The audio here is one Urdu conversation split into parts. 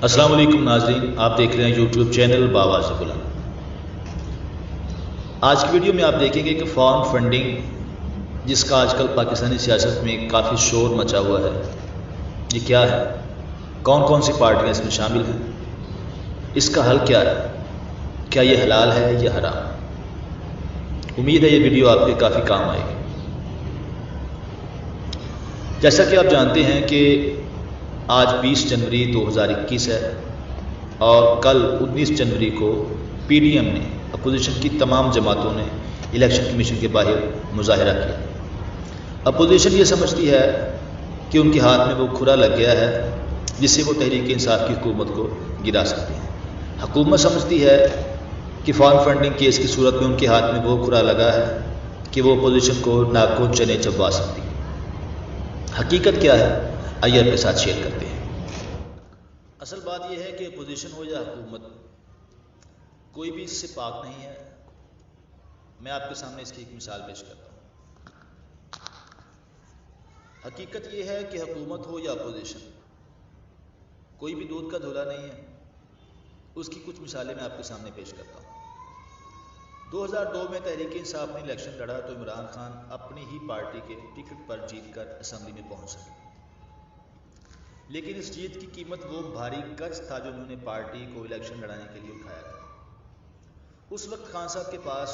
السلام علیکم ناظرین، آپ دیکھ رہے ہیں یوٹیوب چینل بآواز بلند۔ آج کی ویڈیو میں آپ دیکھیں گے کہ فارن فنڈنگ جس کا آج کل پاکستانی سیاست میں کافی شور مچا ہوا ہے، یہ کیا ہے، کون کون سی پارٹیاں اس میں شامل ہیں، اس کا حل کیا ہے، کیا یہ حلال ہے یا حرام۔ امید ہے یہ ویڈیو آپ کے کافی کام آئے گی۔ جیسا کہ آپ جانتے ہیں کہ آج 20 جنوری 2021 ہے اور کل 19 جنوری کو پی ڈی ایم نے، اپوزیشن کی تمام جماعتوں نے الیکشن کمیشن کے باہر مظاہرہ کیا۔ اپوزیشن یہ سمجھتی ہے کہ ان کے ہاتھ میں وہ کھرا لگ گیا ہے جس سے وہ تحریک انصاف کی حکومت کو گرا سکتے ہیں۔ حکومت سمجھتی ہے کہ فارن فنڈنگ کیس کی صورت میں ان کے ہاتھ میں وہ کھرا لگا ہے کہ وہ اپوزیشن کو ناکون چنے چبوا سکتی ہے۔ حقیقت کیا ہے، آئیے آپ کے ساتھ شیئر کرتے ہیں۔ اصل بات یہ ہے کہ اپوزیشن ہو یا حکومت، کوئی بھی اس سے پاک نہیں ہے۔ میں آپ کے سامنے اس کی ایک مثال پیش کرتا ہوں۔ حقیقت یہ ہے کہ حکومت ہو یا اپوزیشن، کوئی بھی دودھ کا دھلا نہیں ہے۔ اس کی کچھ مثالیں میں آپ کے سامنے پیش کرتا ہوں۔ 2002 میں تحریک انصاف نے الیکشن لڑا تو عمران خان اپنی ہی پارٹی کے ٹکٹ پر جیت کر اسمبلی میں پہنچ سکے، لیکن اس جیت کی قیمت وہ بھاری قرض تھا جو انہوں نے پارٹی کو الیکشن لڑانے کے لیے اٹھایا تھا۔ اس وقت خان صاحب کے پاس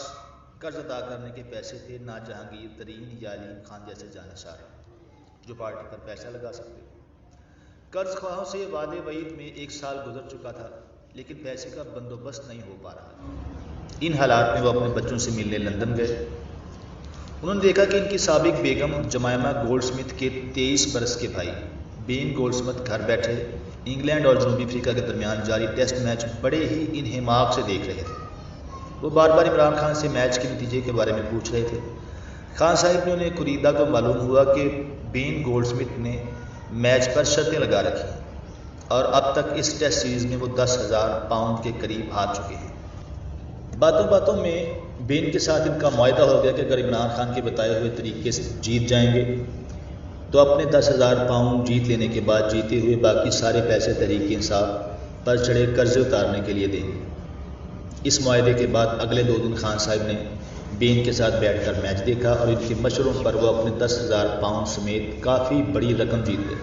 قرض ادا کرنے کے پیسے تھے نہ جہانگیر ترین یا علیم خان جیسے جانشار جو پارٹی پر پیسہ لگا سکتے۔ قرض خواہوں سے وعدے وعید میں 1 سال گزر چکا تھا لیکن پیسے کا بندوبست نہیں ہو پا رہا تھا۔ ان حالات میں وہ اپنے بچوں سے ملنے لندن گئے۔ انہوں نے دیکھا کہ ان کی سابق بیگم جمائمہ گولڈ سمتھ کے 23 برس کے بھائی بین گولڈ سمتھ گھر بیٹھے انگلینڈ اور جنوبی افریقہ کے درمیان جاری ٹیسٹ میچ بڑے ہی انہماک سے دیکھ رہے تھے۔ وہ بار بار عمران خان سے میچ کے نتیجے کے بارے میں پوچھ رہے تھے۔ خان صاحب نے انہیں خریدا کو معلوم ہوا کہ بین گولڈ سمتھ نے میچ پر شرطیں لگا رکھی اور اب تک اس ٹیسٹ سیریز میں وہ 10,000 پاؤنڈ کے قریب ہار چکے ہیں۔ باتوں باتوں میں بین کے ساتھ ان کا معاہدہ ہو گیا کہ اگر عمران خان کے بتائے ہوئے طریقے سے جیت جائیں گے تو اپنے 10,000 پاؤنڈ جیت لینے کے بعد جیتے ہوئے باقی سارے پیسے تحریک انصاف پر چڑھے قرضے اتارنے کے لیے دیں گے۔ اس معاہدے کے بعد اگلے 2 دن خان صاحب نے بین کے ساتھ بیٹھ کر میچ دیکھا اور ان کے مشوروں پر وہ اپنے 10,000 پاؤنڈ سمیت کافی بڑی رقم جیت گئے۔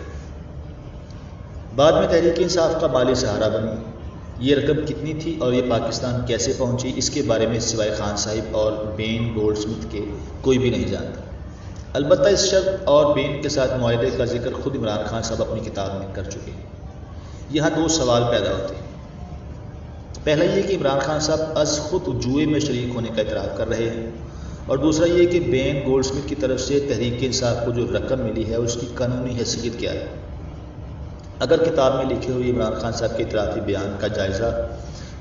بعد میں تحریک انصاف کا مالی سہارا بنی۔ یہ رقم کتنی تھی اور یہ پاکستان کیسے پہنچی، اس کے بارے میں سوائے خان صاحب اور بین گولڈ سمتھ کے کوئی بھی نہیں جانتا۔ البتہ اس شرط اور بین کے ساتھ معاہدے کا ذکر خود عمران خان صاحب اپنی کتاب میں کر چکے ہیں۔ یہاں 2 سوال پیدا ہوتے ہیں۔ پہلا یہ کہ عمران خان صاحب از خود جوئے میں شریک ہونے کا اعتراف کر رہے ہیں، اور دوسرا یہ کہ بین گولڈ سمتھ کی طرف سے تحریک انصاف کو جو رقم ملی ہے اس کی قانونی حیثیت کیا ہے۔ اگر کتاب میں لکھے ہوئے عمران خان صاحب کے اعترافی بیان کا جائزہ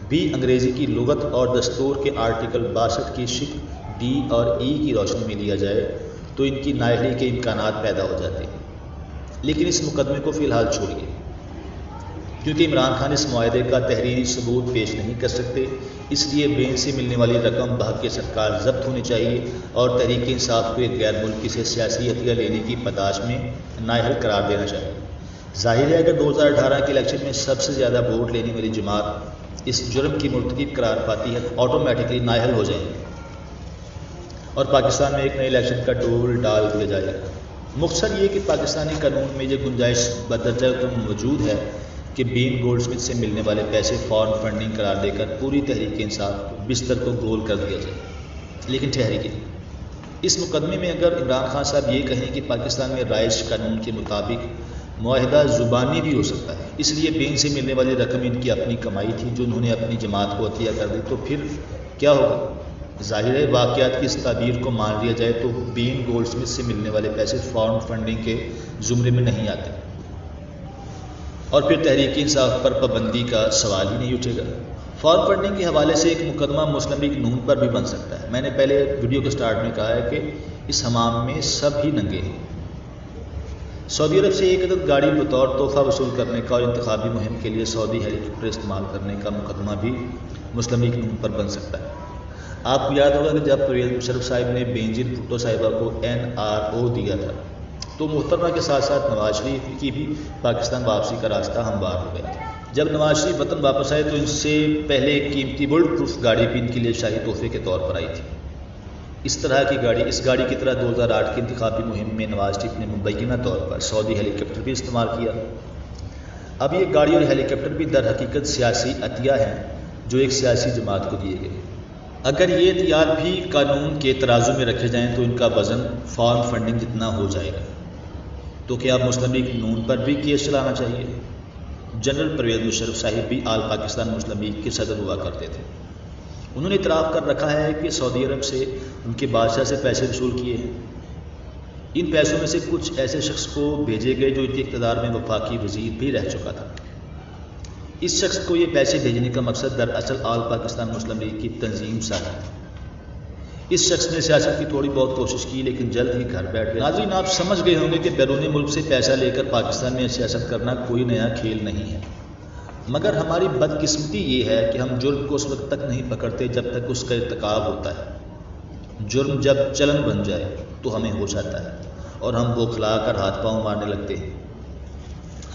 بھی انگریزی کی لغت اور دستور کے آرٹیکل 62 کی شق ڈی اور ای کی روشنی میں لیا جائے تو ان کی نااہلی کے امکانات پیدا ہو جاتے ہیں، لیکن اس مقدمے کو فی الحال چھوڑیے کیونکہ عمران خان اس معاہدے کا تحریری ثبوت پیش نہیں کر سکتے۔ اس لیے بین سے ملنے والی رقم بحق سرکار ضبط ہونی چاہیے اور تحریک انصاف کو ایک غیر ملکی سے سیاسی عطیہ لینے کی پاداش میں نااہل قرار دینا چاہیے۔ ظاہر ہے اگر 2018 کے الیکشن میں سب سے زیادہ ووٹ لینے والی جماعت اس جرم کی مرتکب قرار پاتی ہے تو آٹومیٹکلی نااہل ہو جائیں گے اور پاکستان میں ایک نئے الیکشن کا ڈول ڈال دیا جائے گا۔ مختصر یہ کہ پاکستانی قانون میں یہ گنجائش بدرجہ کم موجود ہے کہ بین گولڈ سمتھ سے ملنے والے پیسے فارن فنڈنگ قرار دے کر پوری تحریک انصاف بستر کو گول کر دیا جائے۔ لیکن ٹھہریے، اس مقدمے میں اگر عمران خان صاحب یہ کہیں کہ پاکستان میں رائج قانون کے مطابق معاہدہ زبانی بھی ہو سکتا ہے، اس لیے بین سے ملنے والی رقم ان کی اپنی کمائی تھی جو انہوں نے اپنی جماعت کو عطیہ کر دی، تو پھر کیا ہوگا؟ ظاہر ہے واقعات کی اس تعبیر کو مان لیا جائے تو بین گولڈ سمتھ سے ملنے والے پیسے فارن فنڈنگ کے زمرے میں نہیں آتے اور پھر تحریک انصاف پر پابندی کا سوال ہی نہیں اٹھے گا۔ فارن فنڈنگ کے حوالے سے ایک مقدمہ مسلم لیگ نون پر بھی بن سکتا ہے۔ میں نے پہلے ویڈیو کے سٹارٹ میں کہا ہے کہ اس حمام میں سب ہی ننگے ہیں۔ سعودی عرب سے 1 عدد گاڑی بطور تحفہ وصول کرنے کا اور انتخابی مہم کے لیے سعودی ہیلی کاپٹر استعمال کرنے کا مقدمہ بھی مسلم لیگ نون پر بن سکتا ہے۔ آپ کو یاد ہوگا کہ جب پرویز مشرف صاحب نے بینظیر بھٹو صاحبہ کو NRO دیا تھا تو محترمہ کے ساتھ ساتھ نواز شریف کی بھی پاکستان واپسی کا راستہ ہموار ہو گیا تھا۔ جب نواز شریف وطن واپس آئے تو ان سے پہلے ایک قیمتی بلٹ پروف گاڑی بھی ان کے لیے شاہی تحفے کے طور پر آئی تھی۔ اس گاڑی کی طرح 2008 کی انتخابی مہم میں نواز شریف نے مبینہ طور پر سعودی ہیلی کاپٹر بھی استعمال کیا۔ اب یہ گاڑی اور ہیلی کاپٹر بھی در حقیقت سیاسی عطیہ ہیں جو ایک سیاسی جماعت کو دیے گئے۔ اگر یہ عطیات بھی قانون کے ترازو میں رکھے جائیں تو ان کا وزن فارم فنڈنگ جتنا ہو جائے گا۔ تو کیا مسلم لیگ نون پر بھی کیس چلانا چاہیے؟ جنرل پرویز مشرف صاحب بھی آل پاکستان مسلم لیگ کے صدر ہوا کرتے تھے۔ انہوں نے اعتراف کر رکھا ہے کہ سعودی عرب سے ان کے بادشاہ سے پیسے وصول کیے ہیں۔ ان پیسوں میں سے کچھ ایسے شخص کو بھیجے گئے جو ان کے اقتدار میں وفاقی وزیر بھی رہ چکا تھا۔ اس شخص کو یہ پیسے بھیجنے کا مقصد دراصل آل پاکستان مسلم لیگ کی تنظیم سا ہے۔ اس شخص نے سیاست کی تھوڑی بہت کوشش کی لیکن جلد ہی گھر بیٹھ گیا۔ ناظرین، آپ سمجھ گئے ہوں گے کہ بیرون ملک سے پیسہ لے کر پاکستان میں سیاست کرنا کوئی نیا کھیل نہیں ہے، مگر ہماری بدقسمتی یہ ہے کہ ہم جرم کو اس وقت تک نہیں پکڑتے جب تک اس کا ارتکاب ہوتا ہے۔ جرم جب چلن بن جائے تو ہمیں ہوش آتا ہے اور ہم بوکھلا کر ہاتھ پاؤں مارنے لگتے ہیں۔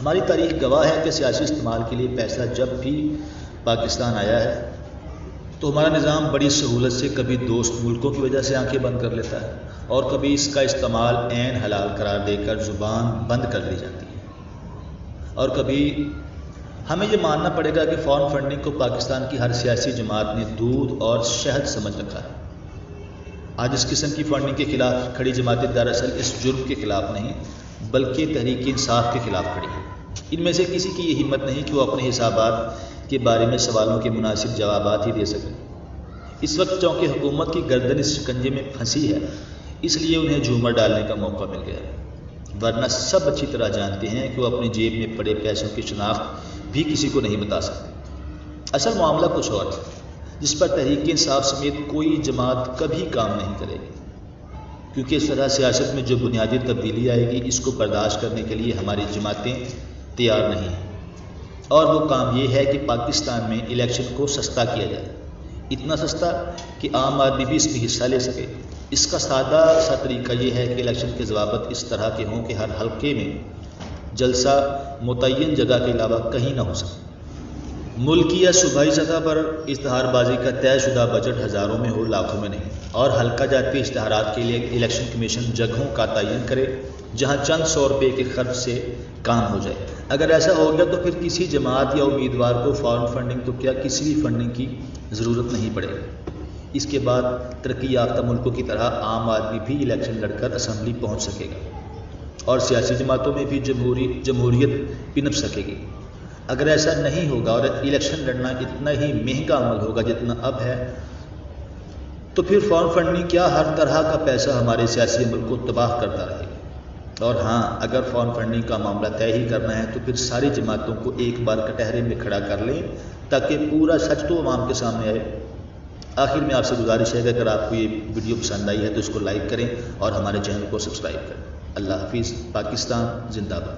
ہماری تاریخ گواہ ہے کہ سیاسی استعمال کے لیے پیسہ جب بھی پاکستان آیا ہے تو ہمارا نظام بڑی سہولت سے کبھی دوست ملکوں کی وجہ سے آنکھیں بند کر لیتا ہے اور کبھی اس کا استعمال عین حلال قرار دے کر زبان بند کر دی جاتی ہے، اور کبھی ہمیں یہ ماننا پڑے گا کہ فارم فنڈنگ کو پاکستان کی ہر سیاسی جماعت نے دودھ اور شہد سمجھ رکھا ہے۔ آج اس قسم کی فنڈنگ کے خلاف کھڑی جماعتیں دراصل اس جرم کے خلاف نہیں بلکہ تحریک انصاف کے خلاف کھڑی ہیں۔ ان میں سے کسی کی یہ ہمت نہیں کہ وہ اپنے حسابات کے بارے میں سوالوں کے مناسب جوابات ہی دے سکیں۔ اس وقت چونکہ حکومت کی گردن اس شکنجے میں پھنسی ہے، اس لیے انہیں جھومر ڈالنے کا موقع مل گیا ہے، ورنہ سب اچھی طرح جانتے ہیں کہ وہ اپنی جیب میں پڑے پیسوں کی شناخت بھی کسی کو نہیں بتا سکتے۔ اصل معاملہ کچھ اور ہے جس پر تحریک انصاف سمیت کوئی جماعت کبھی کام نہیں کرے گی، کیونکہ اس طرح سیاست میں جو بنیادی تبدیلی آئے گی اس کو برداشت کرنے کے لیے ہماری جماعتیں تیار نہیں ہیں، اور وہ کام یہ ہے کہ پاکستان میں الیکشن کو سستا کیا جائے، اتنا سستا کہ عام آدمی بھی اس میں حصہ لے سکے۔ اس کا سادہ سا طریقہ یہ ہے کہ الیکشن کے ضوابط اس طرح کے ہوں کہ ہر حلقے میں جلسہ متعین جگہ کے علاوہ کہیں نہ ہو سکے۔ ملکی یا صوبائی سطح پر اشتہار بازی کا طے شدہ بجٹ ہزاروں میں ہو، لاکھوں میں نہیں، اور حلقہ جاتی اشتہارات کے لیے الیکشن کمیشن جگہوں کا تعین کرے جہاں چند 100 روپے کے خرچ سے کام ہو جائے۔ اگر ایسا ہو گیا تو پھر کسی جماعت یا امیدوار کو فارم فنڈنگ تو کیا کسی بھی فنڈنگ کی ضرورت نہیں پڑے گی۔ اس کے بعد ترقی یافتہ ملکوں کی طرح عام آدمی بھی الیکشن لڑ کر اسمبلی پہنچ سکے گا اور سیاسی جماعتوں میں بھی جمہوریت پنپ سکے گی۔ اگر ایسا نہیں ہوگا اور الیکشن لڑنا اتنا ہی مہنگا عمل ہوگا جتنا اب ہے، تو پھر فارم فنڈنگ کیا ہر طرح کا پیسہ ہمارے سیاسی عمل کو تباہ کرتا رہے گا۔ اور ہاں، اگر فارم فنڈنگ کا معاملہ طے ہی کرنا ہے تو پھر ساری جماعتوں کو ایک بار کٹہرے میں کھڑا کر لیں تاکہ پورا سچ تو عوام کے سامنے آئے۔ آخر میں آپ سے گزارش ہے کہ اگر آپ کو یہ ویڈیو پسند آئی ہے تو اس کو لائک کریں اور ہمارے چینل کو سبسکرائب کریں۔ اللہ حافظ۔ پاکستان زندہ باد۔